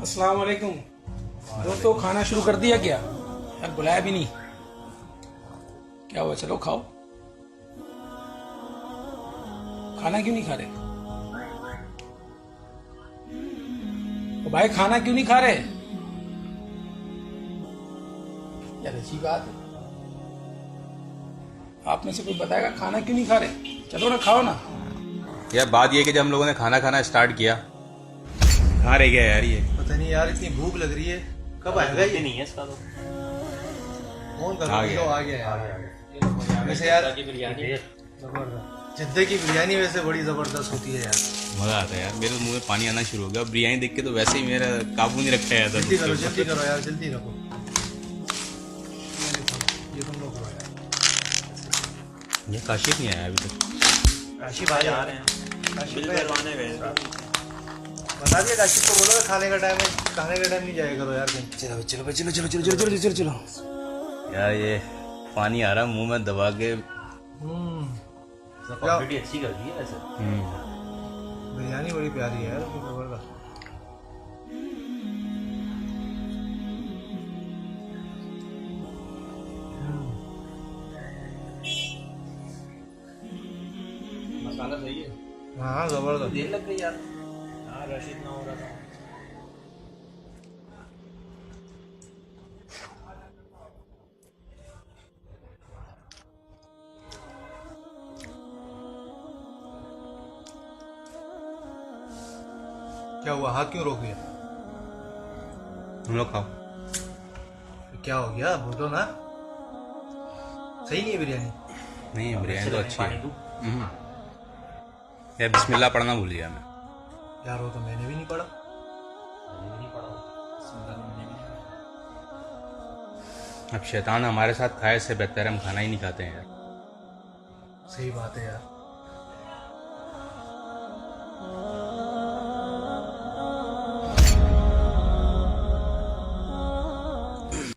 अस्सलाम वालेकुम दोस्तों, खाना शुरू कर दिया क्या? यार बुलाया भी नहीं, क्या हुआ? चलो खाओ। खाना क्यों नहीं खा रहे? ओ भाई, खाना क्यों नहीं खा रहे? यार अच्छी बात है, आप में से कोई बताएगा खाना क्यों नहीं खा रहे? चलो ना, खाओ ना। यार बात ये कि जब हम लोगों ने खाना खाना स्टार्ट किया, कहाँ रह गया यार ये? पता नहीं यार, इतनी भूख लग रही है। कब आएगा ये? नहीं है इसका तो फोन कर आ गया। आ गया यार। वैसे यार जिद्दे की बिरयानी वैसे बड़ी जबरदस्त होती है यार। मजा आता है यार, मेरे मुंह में पानी आना शुरू हो गया। बिरयानी देख के तो वैसे ही मेरा काबू नहीं रखा जाता। जल्दी करो यार, जल्दी रखो। ये तुम लोग करो यार। ये काशिफ नहीं आया अभी तक। काशिफ आ रहे हैं। काशिफ करवाने गए। बता दिया काशिफ को, बोलो खाने का टाइम है, खाने का टाइम नहीं जाया करो यार कहीं। चलो चलो चलो चलो चलो चलो चलो चलो। यार ये पानी आ रहा मुंह में दबा के। क्वांटिटी अच्छी कर दी है वैसे। बिरयानी बड़ी प्यारी है यार, जबरदस्त। मसाला सही है। हाँ जबरदस्त। देर लग गई यार। हाँ, रश इतना हो रहा था। क्या हुआ, हाथ क्यों रोक दिया? हम लोग खाओ। क्या हो गया, बोलो ना। सही नहीं है बिरयानी? नहीं, बिरयानी तो अच्छी है। यार बिस्मिल्लाह पढ़ना भूल गया मैं। यार वो तो मैंने भी नहीं पढ़ा। अब शैतान हमारे साथ खाए, इससे बेहतर हम खाना ही नहीं खाते हैं यार। सही बात है यार।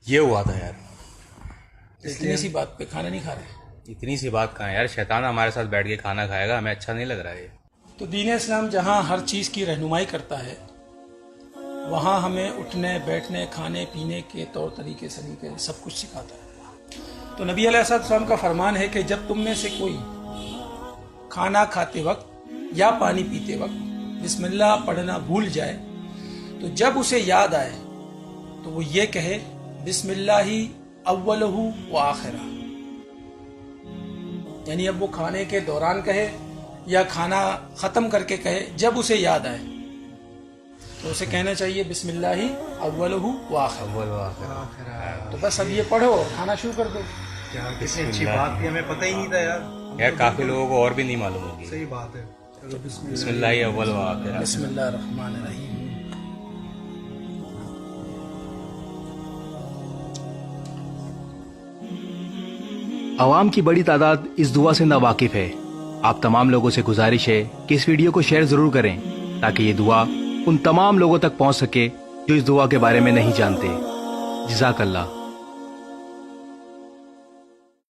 ये हुआ था यार। इतनी सी बात पे खाना नहीं खा रहे? इतनी सी बात कहाँ है यार, शैतान हमारे साथ बैठ के खाना खाएगा, हमें अच्छा नहीं लग रहा है ये। तो दीन इस्लाम जहाँ हर चीज़ की रहनुमाई करता है, वहाँ हमें उठने बैठने खाने पीने के तौर तरीके सलीके सब कुछ सिखाता है। तो नबी अलैहिस्सलाम का फरमान है कि जब तुम में से कोई खाना खाते वक्त या पानी पीते वक्त बिस्मिल्लाह पढ़ना भूल जाए, तो जब उसे याद आए तो वो ये कहे बिस्मिल्लाही अव्वलहु व आखिरा। यानी अब वो खाने के दौरान कहे या खाना खत्म करके कहे, जब उसे याद आए तो उसे कहना चाहिए बिस्मिल्लाही अव्वलहु व आखिरा। तो बस अब ये पढ़ो, खाना शुरू कर दो। यार कितनी अच्छी बात थी, हमें पता ही नहीं था यार। यार काफी लोगों को और भी नहीं मालूम होगी। सही बात है। चलो बिस्मिल्लाह अव्वल व आखिर। बिस्मिल्लाहिर्रहमानिर्रहीम। अवाम की बड़ी तादाद इस दुआ से नावाकिफ है। आप तमाम लोगों से गुजारिश है कि इस वीडियो को शेयर जरूर करें, ताकि ये दुआ उन तमाम लोगों तक पहुंच सके जो इस दुआ के बारे में नहीं जानते। जज़ाकल्लाह।